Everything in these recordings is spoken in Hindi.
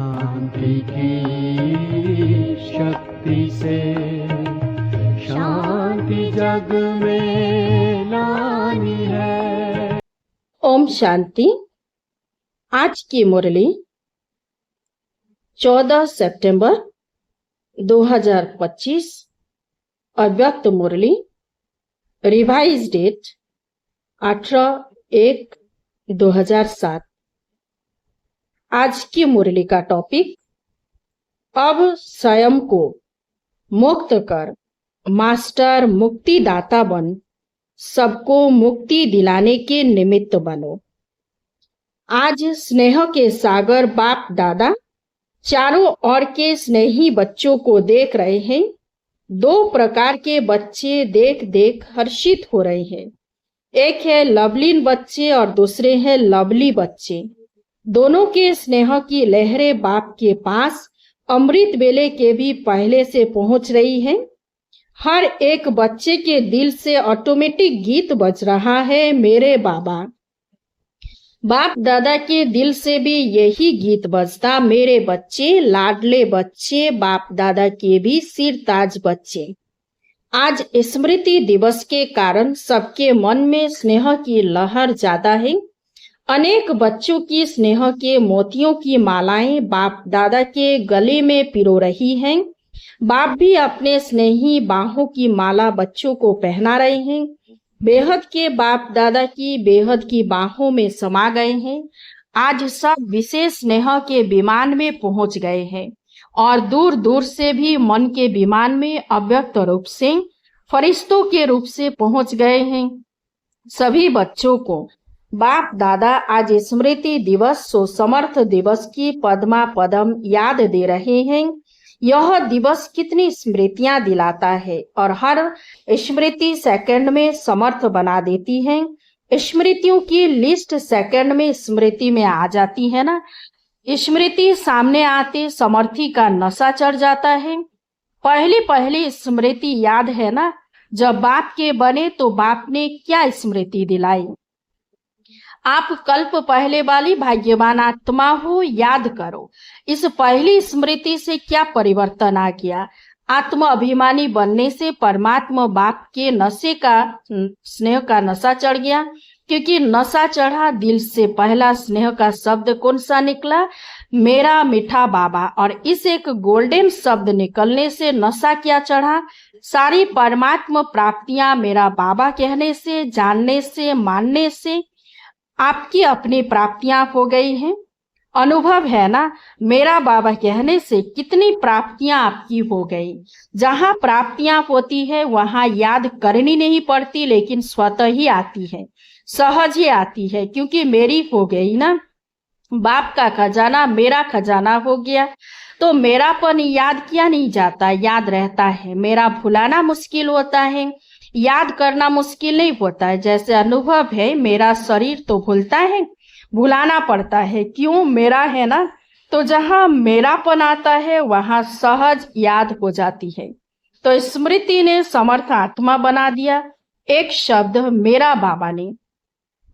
शांति की शक्ति से शांति जग में लानी है। ओम शांति। आज की मुरली 14 सितंबर 2025 अव्यक्त मुरली रिवाइज डेट 18/1/2007। आज की मुरली का टॉपिक, अब स्वयं को मुक्त कर मास्टर मुक्तिदाता बन, सबको मुक्ति दिलाने के निमित्त बनो। आज स्नेह के सागर बाप दादा चारों ओर के स्नेही बच्चों को देख रहे हैं। दो प्रकार के बच्चे देख देख हर्षित हो रहे हैं। एक है लवलीन बच्चे और दूसरे हैं लवली बच्चे। दोनों के स्नेह की लहरें बाप के पास अमृत वेले के भी पहले से पहुंच रही हैं। हर एक बच्चे के दिल से ऑटोमेटिक गीत बज रहा है, मेरे बाबा। बाप दादा के दिल से भी यही गीत बजता, मेरे बच्चे, लाडले बच्चे, बाप दादा के भी सिर ताज बच्चे। आज स्मृति दिवस के कारण सबके मन में स्नेह की लहर ज्यादा है। अनेक बच्चों की स्नेह के मोतियों की मालाएं बाप दादा के गले में पिरो रही हैं। बाप भी अपने स्नेही बाहों की माला बच्चों को पहना रहे हैं। बेहद के बाप दादा की बेहद की बाहों में समा गए हैं। आज सब विशेष स्नेह के विमान में पहुंच गए हैं और दूर दूर से भी मन के विमान में अव्यक्त रूप से फरिश्तों के रूप से पहुंच गए हैं। सभी बच्चों को बाप दादा आज स्मृति दिवस सो समर्थ दिवस की पद्मा पदम याद दे रहे हैं। यह दिवस कितनी स्मृतियां दिलाता है और हर स्मृति सेकंड में समर्थ बना देती है। स्मृतियों की लिस्ट सेकंड में स्मृति में आ जाती है ना। स्मृति सामने आते समर्थी का नशा चढ़ जाता है। पहली पहली स्मृति याद है ना, जब बाप के बने तो बाप ने क्या स्मृति दिलाई। आप कल्प पहले वाली भाग्यवान आत्मा हो, याद करो इस पहली स्मृति से क्या परिवर्तन आ गया। आत्म अभिमानी बनने से परमात्मा बाप के नशे का स्नेह का नशा चढ़ गया, क्योंकि नशा चढ़ा दिल से पहला स्नेह का शब्द कौन सा निकला, मेरा मीठा बाबा। और इस एक गोल्डन शब्द निकलने से नशा क्या चढ़ा, सारी परमात्मा प्राप्तियां मेरा बाबा कहने से, जानने से, मानने से आपकी अपनी प्राप्तियां हो गई हैं। अनुभव है ना, मेरा बाबा कहने से कितनी प्राप्तियां आपकी हो गई। जहां प्राप्तियां होती है वहां याद करनी नहीं पड़ती, लेकिन स्वतः ही आती है, सहज ही आती है, क्योंकि मेरी हो गई ना। बाप का खजाना मेरा खजाना हो गया, तो मेरापन याद किया नहीं जाता, याद रहता है। मेरा भुलाना मुश्किल होता है, याद करना मुश्किल नहीं होता है। जैसे अनुभव है, मेरा शरीर तो भूलता है, भुलाना पड़ता है, क्यों, मेरा है ना। तो जहां मेरापन आता है वहां सहज याद हो जाती है। तो स्मृति ने समर्थ आत्मा बना दिया। एक शब्द मेरा बाबा ने,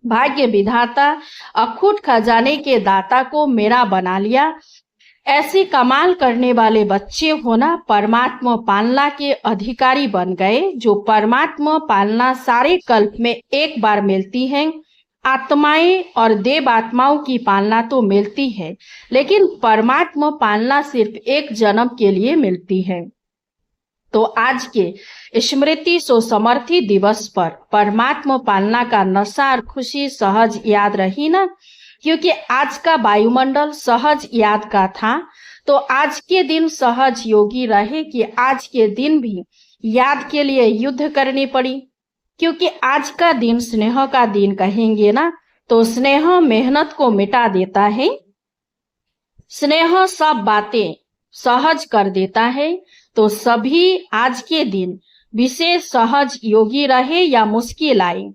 भाग्य विधाता अखूट खजाने के दाता को मेरा बना लिया। ऐसी कमाल करने वाले बच्चे होना परमात्मा पालना के अधिकारी बन गए। जो परमात्मा पालना सारे कल्प में एक बार मिलती है। आत्माएं और देव आत्माओं की पालना तो मिलती है, लेकिन परमात्मा पालना सिर्फ एक जन्म के लिए मिलती है। तो आज के स्मृति सो समर्थी दिवस पर परमात्मा पालना का नशा और खुशी सहज याद रही ना, क्योंकि आज का वायुमंडल सहज याद का था। तो आज के दिन सहज योगी रहे कि आज के दिन भी याद के लिए युद्ध करनी पड़ी, क्योंकि आज का दिन स्नेह का दिन कहेंगे ना, तो स्नेह मेहनत को मिटा देता है। स्नेह सब बातें सहज कर देता है। तो सभी आज के दिन विशेष सहज योगी रहे या मुश्किल आई।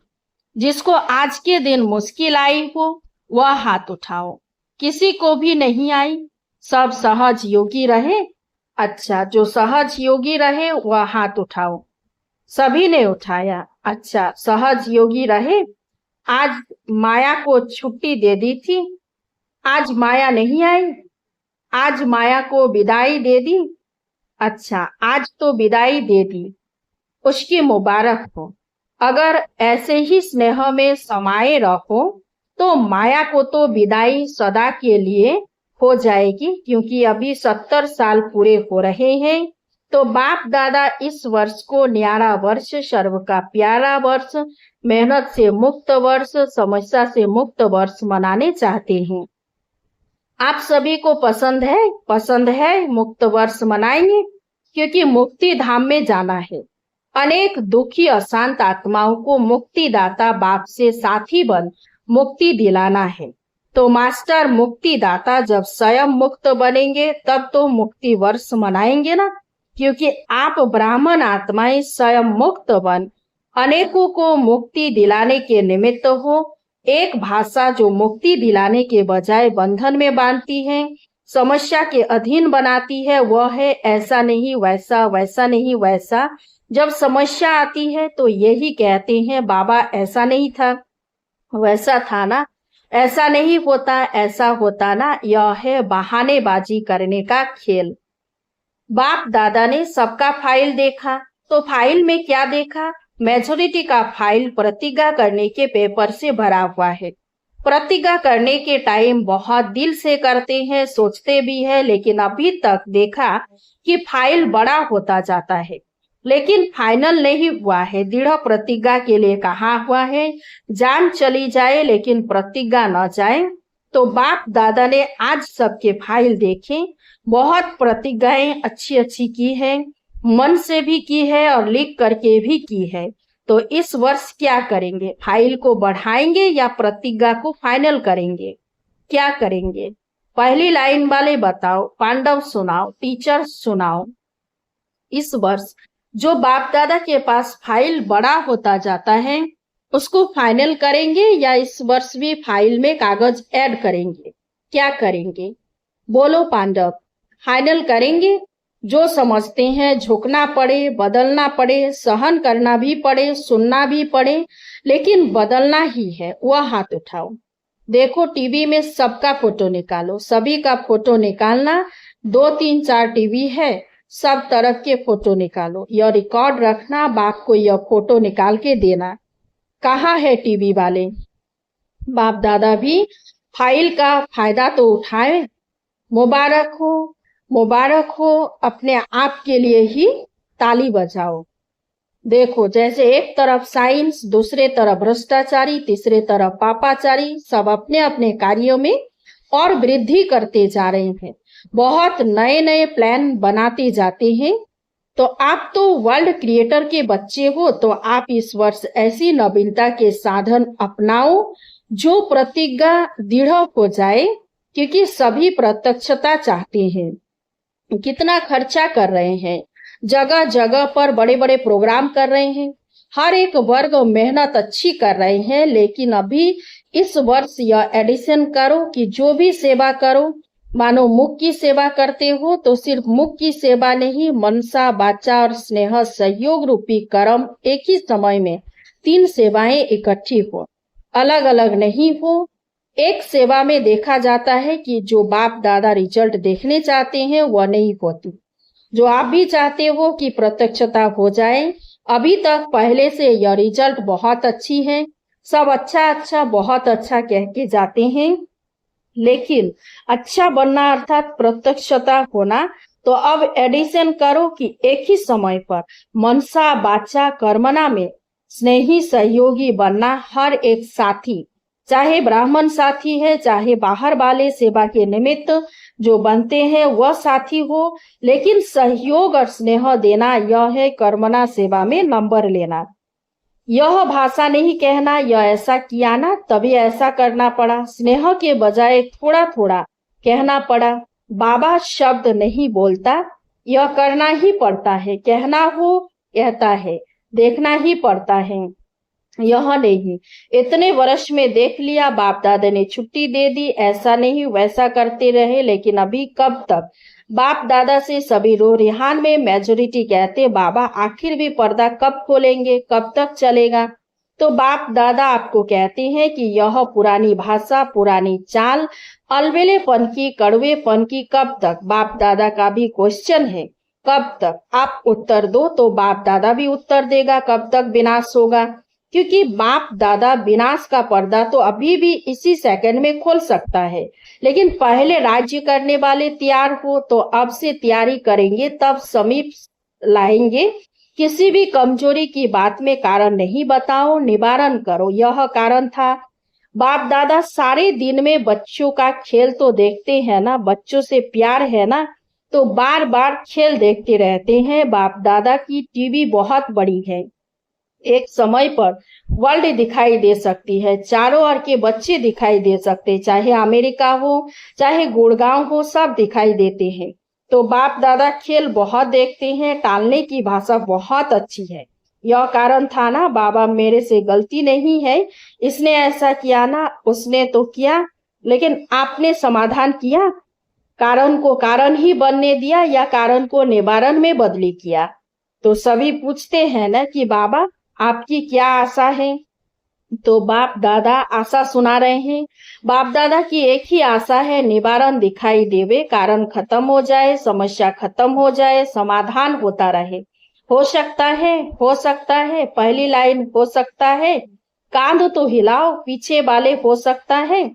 जिसको आज के दिन मुश्किल आई हो वह हाथ उठाओ। किसी को भी नहीं आई, सब सहज योगी रहे। अच्छा, जो सहज योगी रहे वह हाथ उठाओ। सभी ने उठाया। अच्छा, सहज योगी रहे। आज माया को छुट्टी दे दी थी, आज माया नहीं आई। आज माया को विदाई दे दी। अच्छा, आज तो विदाई दे दी, उसकी मुबारक हो। अगर ऐसे ही स्नेह में समाये रहो तो माया को तो विदाई सदा के लिए हो जाएगी, क्योंकि अभी 70 साल पूरे हो रहे हैं। तो बाप दादा इस वर्ष को न्यारा वर्ष, सर्व का प्यारा वर्ष, मेहनत से मुक्त वर्ष, समस्या से मुक्त वर्ष मनाने चाहते हैं। आप सभी को पसंद है? पसंद है? मुक्त वर्ष मनाएंगे, क्योंकि मुक्ति धाम में जाना है। अनेक दुखी अशांत आत्माओं को मुक्तिदाता बाप से साथी बन मुक्ति दिलाना है। तो मास्टर मुक्तिदाता जब स्वयं मुक्त बनेंगे तब तो मुक्ति वर्ष मनाएंगे ना, क्योंकि आप ब्राह्मण आत्माएं स्वयं मुक्त बन अनेकों को मुक्ति दिलाने के निमित्त हो। एक भाषा जो मुक्ति दिलाने के बजाय बंधन में बांधती है, समस्या के अधीन बनाती है, वह है ऐसा नहीं वैसा, वैसा नहीं वैसा। जब समस्या आती है तो यही कहते हैं बाबा ऐसा नहीं था, वैसा था ना, ऐसा नहीं होता, ऐसा होता ना। यह है बहानेबाजी करने का खेल। बाप दादा ने सबका फाइल देखा, तो फाइल में क्या देखा? मेजोरिटी का फाइल प्रतिज्ञा करने के पेपर से भरा हुआ है। प्रतिज्ञा करने के टाइम बहुत दिल से करते हैं, सोचते भी है, लेकिन अभी तक देखा कि फाइल बड़ा होता जाता है, लेकिन फाइनल नहीं हुआ है। दृढ़ प्रतिज्ञा के लिए कहा हुआ है, जान चली जाए लेकिन प्रतिज्ञा न जाए। तो बाप दादा ने आज सबके फाइल देखे, बहुत प्रतिज्ञाएं अच्छी अच्छी की है, मन से भी की है और लिख करके भी की है। तो इस वर्ष क्या करेंगे? फाइल को बढ़ाएंगे या प्रतिज्ञा को फाइनल करेंगे? क्या करेंगे? पहली लाइन वाले बताओ, पांडव सुनाओ, टीचर सुनाओ। इस वर्ष जो बाप दादा के पास फाइल बड़ा होता जाता है उसको फाइनल करेंगे या इस वर्ष भी फाइल में कागज ऐड करेंगे? क्या करेंगे? बोलो पांडव। फाइनल करेंगे। जो समझते हैं झुकना पड़े, बदलना पड़े, सहन करना भी पड़े, सुनना भी पड़े, लेकिन बदलना ही है, वह हाथ उठाओ। देखो टीवी में सबका फोटो निकालो, सभी का फोटो निकालना। 2 3 4 टीवी है, सब तरफ के फोटो निकालो। यह रिकॉर्ड रखना, बाप को यह फोटो निकाल के देना। कहाँ है टीवी वाले? बाप दादा भी फाइल का फायदा तो उठाए। मुबारक हो, मुबारक हो। अपने आप के लिए ही ताली बजाओ। देखो जैसे एक तरफ साइंस, दूसरे तरफ भ्रष्टाचारी, तीसरे तरफ पापाचारी, सब अपने अपने कार्यों में और वृद्धि करते जा रहे हैं। बहुत नए नए प्लान बनाते जाते हैं। तो आप तो वर्ल्ड क्रिएटर के बच्चे हो, तो आप इस वर्ष ऐसी नवीनता के साधन अपनाओ जो प्रतिज्ञा दृढ़ हो जाए, क्योंकि सभी प्रत्यक्षता चाहते हैं। कितना खर्चा कर रहे हैं, जगह जगह पर बड़े बड़े प्रोग्राम कर रहे हैं, हर एक वर्ग मेहनत अच्छी कर रहे हैं। लेकिन अभी इस वर्ष यह एडिशन करो कि जो भी सेवा करो, मानो मुख की सेवा करते हो तो सिर्फ मुख की सेवा नहीं, मनसा, वाचा और स्नेह सहयोग रूपी कर्म एक ही समय में 3 सेवाएं इकट्ठी हो, अलग अलग नहीं हो। एक सेवा में देखा जाता है कि जो बाप दादा रिजल्ट देखने चाहते हैं वह नहीं होती। जो आप भी चाहते हो कि प्रत्यक्षता हो जाए, अभी तक पहले से यह रिजल्ट बहुत अच्छी है, सब अच्छा अच्छा बहुत अच्छा कह के जाते हैं, लेकिन अच्छा बनना अर्थात प्रत्यक्षता होना, तो अब एडिशन करो कि एक ही समय पर मनसा, वाचा, कर्मणा में स्नेही सहयोगी बनना। हर एक साथी, चाहे ब्राह्मण साथी है, चाहे बाहर वाले सेवा के निमित्त जो बनते हैं वह साथी हो, लेकिन सहयोग और स्नेह देना, यह है कर्मणा सेवा में नंबर लेना। यह भाषा नहीं कहना यह ऐसा किया ना तभी ऐसा करना पड़ा, स्नेह के बजाय थोड़ा थोड़ा कहना पड़ा। बाबा शब्द नहीं बोलता, यह करना ही पड़ता है। कहना हो कहता है, देखना ही पड़ता है। यह नहीं इतने वर्ष में देख लिया, बाप दादा ने छुट्टी दे दी, ऐसा नहीं वैसा करते रहे, लेकिन अभी कब तक? बाप दादा से सभी रो रिहान में मेजोरिटी कहते बाबा आखिर भी पर्दा कब खोलेंगे, कब तक चलेगा? तो बाप दादा आपको कहते हैं कि यह पुरानी भाषा, पुरानी चाल, अलबेलेपन की, कड़वेपन की कब तक, बाप दादा का भी क्वेश्चन है। कब तक आप उत्तर दो तो बाप दादा भी उत्तर देगा कब तक विनाश होगा, क्योंकि बाप दादा विनाश का पर्दा तो अभी भी इसी सेकंड में खोल सकता है, लेकिन पहले राज्य करने वाले तैयार हो तो अब से तैयारी करेंगे, तब समीप लाएंगे। किसी भी कमजोरी की बात में कारण नहीं बताओ, निवारण करो। यह कारण था। बाप दादा सारे दिन में बच्चों का खेल तो देखते हैं ना, बच्चों से प्यार है ना, तो बार बार खेल देखते रहते हैं। बाप दादा की टीवी बहुत बड़ी है, एक समय पर वर्ल्ड दिखाई दे सकती है, चारों ओर के बच्चे दिखाई दे सकते, चाहे अमेरिका हो चाहे गुड़गांव हो, सब दिखाई देते हैं। तो बाप दादा खेल बहुत देखते हैं, टालने की भाषा बहुत अच्छी है। यह कारण था ना, बाबा मेरे से गलती नहीं है, इसने ऐसा किया ना, उसने तो किया, लेकिन आपने समाधान किया, कारण को कारण ही बनने दिया या कारण को निवारण में बदली किया। तो सभी पूछते हैं ना कि बाबा आपकी क्या आशा है, तो बाप दादा आशा सुना रहे हैं। बाप दादा की एक ही आशा है, निवारण दिखाई देवे, कारण खत्म हो जाए, समस्या खत्म हो जाए, समाधान होता रहे। हो सकता है, हो सकता है, पहली लाइन हो सकता है, कांध तो हिलाओ, पीछे वाले हो सकता है।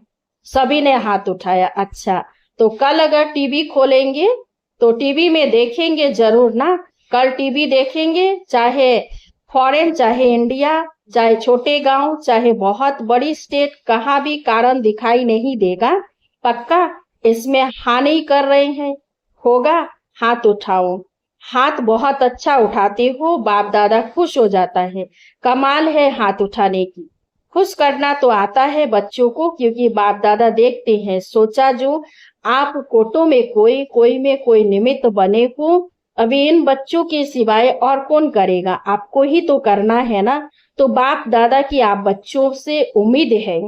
सभी ने हाथ उठाया। अच्छा, तो कल अगर टीवी खोलेंगे तो टीवी में देखेंगे जरूर ना, कल टीवी देखेंगे, चाहे फॉरेन, चाहे इंडिया, चाहे छोटे गांव, चाहे बहुत बड़ी स्टेट, कहाँ भी कारण दिखाई नहीं देगा। पक्का इसमें हाँ नहीं कर रहे हैं, होगा? हाथ उठाओ। हाथ बहुत अच्छा उठाते हो, बाप दादा खुश हो जाता है। कमाल है हाथ उठाने की, खुश करना तो आता है बच्चों को, क्योंकि बाप दादा देखते हैं। सोचा जो आप कोटों में कोई, कोई में कोई निमित्त बने हो, अभी इन बच्चों के सिवाय और कौन करेगा, आपको ही तो करना है ना। तो बाप दादा की आप बच्चों से उम्मीद है,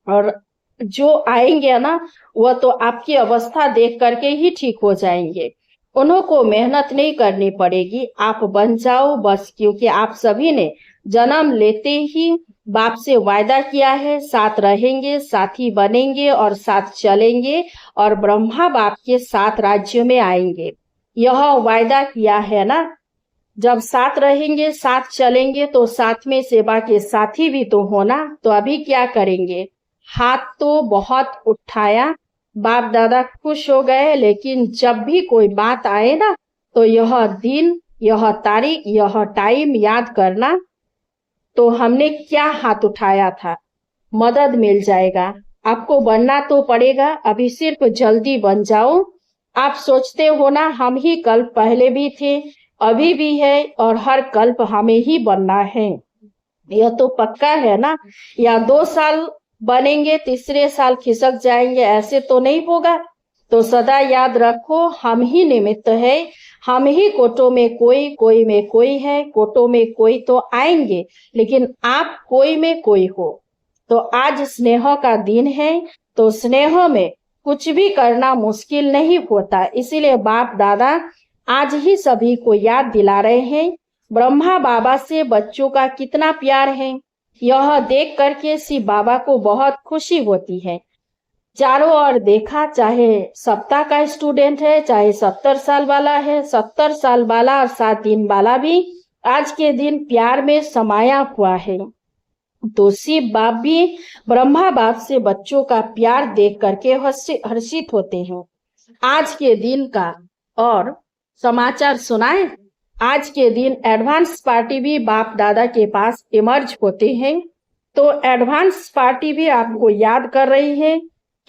और जो आएंगे ना वह तो आपकी अवस्था देख करके ही ठीक हो जाएंगे। उनको मेहनत नहीं करनी पड़ेगी, आप बन जाओ बस, क्योंकि आप सभी ने जन्म लेते ही बाप से वायदा किया है, साथ रहेंगे, साथी बनेंगे और साथ चलेंगे, और ब्रह्मा बाप के साथ राज्य में आएंगे। यह वायदा किया है ना। जब साथ रहेंगे, साथ चलेंगे, तो साथ में सेवा के साथी भी तो होना। तो अभी क्या करेंगे? हाथ तो बहुत उठाया, बाप दादा खुश हो गए, लेकिन जब भी कोई बात आए ना, तो यह दिन, यह तारीख, यह टाइम याद करना, तो हमने क्या हाथ उठाया था, मदद मिल जाएगा। आपको बनना तो पड़ेगा, अभी सिर्फ जल्दी बन जाओ। आप सोचते हो ना हम ही कल्प पहले भी थे, अभी भी है, और हर कल्प हमें ही बनना है, यह तो पक्का है ना। या 2 साल बनेंगे, तीसरे साल खिसक जाएंगे, ऐसे तो नहीं होगा। तो सदा याद रखो, हम ही निमित्त है, हम ही कोटों में कोई, कोई में कोई है, कोटों में कोई तो आएंगे, लेकिन आप कोई में कोई हो। तो आज स्नेह का दिन है, तो स्नेह में कुछ भी करना मुश्किल नहीं होता। इसीलिए बाप दादा आज ही सभी को याद दिला रहे हैं, ब्रह्मा बाबा से बच्चों का कितना प्यार है। यह देख करके शिव बाबा को बहुत खुशी होती है। चारों ओर देखा, चाहे सप्ताह का स्टूडेंट है, चाहे 70 साल वाला है, 70 साल वाला और 7 दिन वाला भी आज के दिन प्यार में समाया हुआ है। तो शिव बाप भी ब्रह्मा बाप से बच्चों का प्यार देख करके हर्षित होते हैं। आज के दिन का और समाचार सुनाए। आज के दिन एडवांस पार्टी भी बाप दादा के पास इमर्ज होते हैं। तो एडवांस पार्टी भी आपको याद कर रही है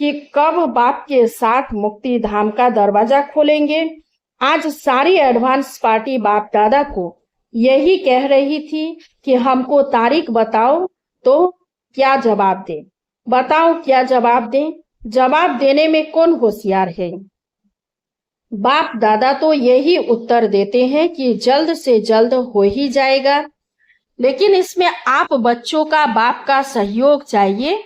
कि कब बाप के साथ मुक्ति धाम का दरवाजा खोलेंगे। आज सारी एडवांस पार्टी बाप दादा को यही कह रही थी कि हमको तारीख बताओ, तो क्या जवाब दें, बताओ क्या जवाब दें। जवाब देने में कौन होशियार है? बाप दादा तो यही उत्तर देते हैं कि जल्द से जल्द हो ही जाएगा, लेकिन इसमें आप बच्चों का, बाप का सहयोग चाहिए।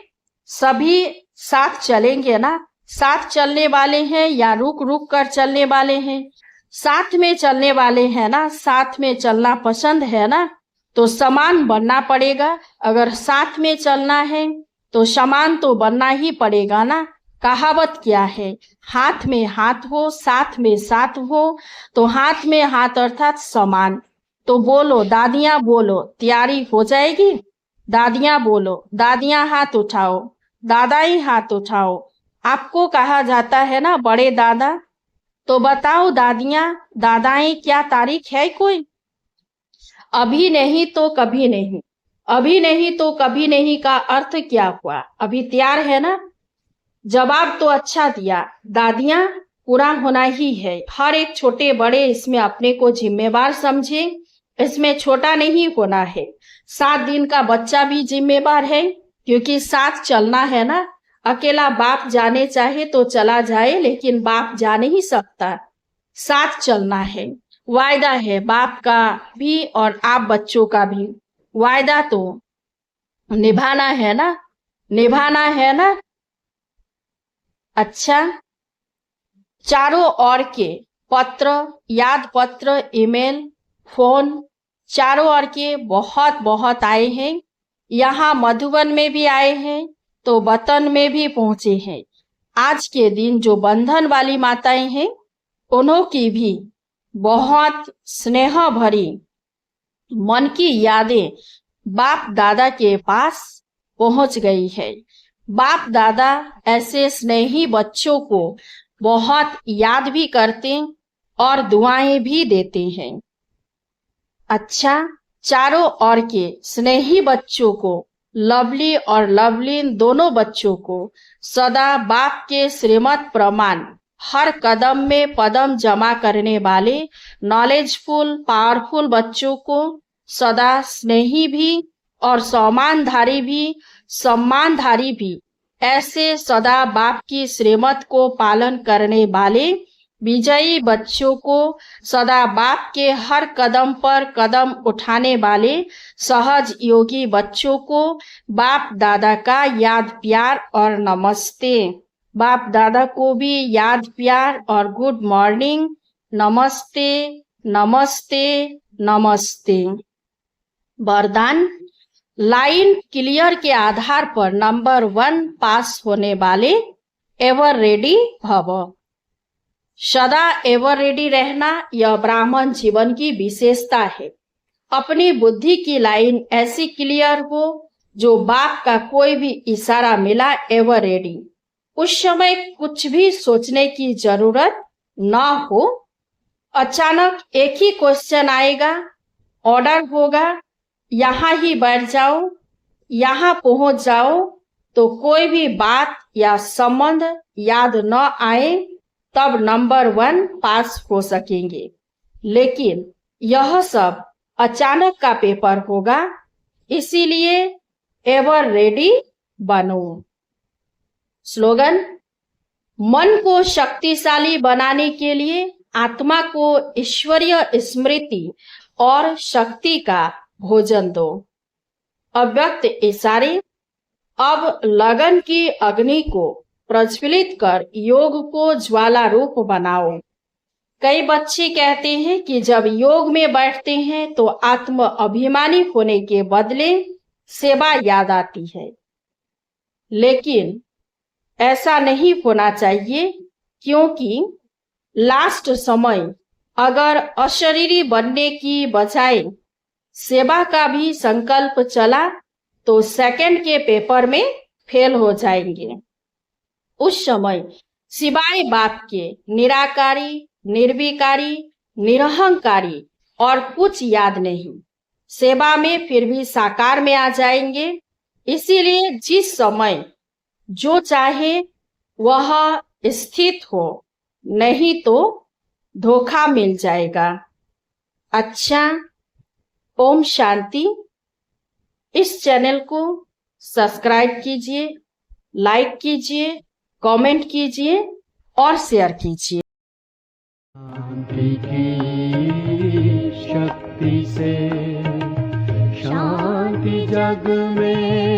सभी साथ चलेंगे ना, साथ चलने वाले हैं या रुक रुक कर चलने वाले हैं? साथ में चलने वाले हैं ना, साथ में चलना पसंद है ना, तो समान बनना पड़ेगा। अगर साथ में चलना है तो समान तो बनना ही पड़ेगा ना। कहावत क्या है, हाथ में हाथ हो साथ में साथ हो। तो हाथ में हाथ अर्थात समान। तो बोलो दादियां, बोलो तैयारी हो जाएगी। दादियां बोलो, दादियां हाथ उठाओ, दादाई हाथ उठाओ। आपको कहा जाता है ना बड़े दादा। तो बताओ दादियां दादाएं, क्या तारीख है कोई? अभी नहीं तो कभी नहीं। अभी नहीं तो कभी नहीं का अर्थ क्या हुआ? अभी तैयार है ना? जवाब तो अच्छा दिया। दादियां, पूरा होना ही है। हर एक छोटे बड़े इसमें अपने को जिम्मेवार समझे। इसमें छोटा नहीं होना है। 7 दिन का बच्चा भी जिम्मेवार है, क्योंकि साथ चलना है ना। अकेला बाप जाने चाहे तो चला जाए, लेकिन बाप जा नहीं सकता। साथ चलना है। वायदा है बाप का भी और आप बच्चों का भी। वायदा तो निभाना है ना, निभाना है ना। अच्छा, चारों ओर के पत्र, याद पत्र, ईमेल, फोन, चारों ओर के बहुत बहुत आए हैं। यहाँ मधुबन में भी आए हैं, तो वतन में भी पहुंचे हैं। आज के दिन जो बंधन वाली माताएं हैं, उन्हों की भी बहुत स्नेह भरी मन की यादें बाप दादा के पास पहुंच गई है। बाप दादा ऐसे स्नेही बच्चों को बहुत याद भी करते और दुआएं भी देते हैं। अच्छा, चारों ओर के स्नेही बच्चों को, लवली और लवलीन दोनों बच्चों को सदा बाप के श्रीमत प्रमाण हर कदम में पदम जमा करने वाले नॉलेजफुल पावरफुल बच्चों को सदा स्नेही भी और सम्मानधारी भी ऐसे सदा बाप की श्रीमत को पालन करने वाले विजयी बच्चों को सदा बाप के हर कदम पर कदम उठाने वाले सहज योगी बच्चों को बाप दादा का याद प्यार और नमस्ते। बाप दादा को भी याद प्यार और गुड मॉर्निंग, नमस्ते नमस्ते नमस्ते। वरदान, लाइन क्लियर के आधार पर नंबर 1 पास होने वाले एवर रेडी भव। सदा एवर रेडी रहना यह ब्राह्मण जीवन की विशेषता है। अपनी बुद्धि की लाइन ऐसी क्लियर हो जो बाप का कोई भी इशारा मिला एवर रेडी। उस समय कुछ भी सोचने की जरूरत ना हो। अचानक एक ही क्वेश्चन आएगा, ऑर्डर होगा, यहाँ ही बैठ जाओ, यहाँ पहुंच जाओ, तो कोई भी बात या संबंध याद न आए, तब नंबर 1 पास हो सकेंगे। लेकिन यह सब अचानक का पेपर होगा, इसीलिए एवर रेडी बनो। स्लोगन, मन को शक्तिशाली बनाने के लिए आत्मा को ईश्वरीय स्मृति और शक्ति का भोजन दो। अव्यक्त इशारे, अब लगन की अग्नि को प्रज्वलित कर योग को ज्वाला रूप बनाओ। कई बच्चे कहते हैं कि जब योग में बैठते हैं तो आत्म अभिमानी होने के बदले सेवा याद आती है। लेकिन ऐसा नहीं होना चाहिए, क्योंकि लास्ट समय अगर अशरीरी बनने की बजाय सेवा का भी संकल्प चला तो सेकंड के पेपर में फेल हो जाएंगे। उस समय सिवाय बाप के निराकारी, निर्विकारी, निरहंकारी और कुछ याद नहीं। सेवा में फिर भी साकार में आ जाएंगे। इसीलिए जिस समय जो चाहे वह स्थित हो, नहीं तो धोखा मिल जाएगा। अच्छा, ओम शांति। इस चैनल को सब्सक्राइब कीजिए, लाइक कीजिए, कमेंट कीजिए और शेयर कीजिए। शांति की शक्ति से शांति जग में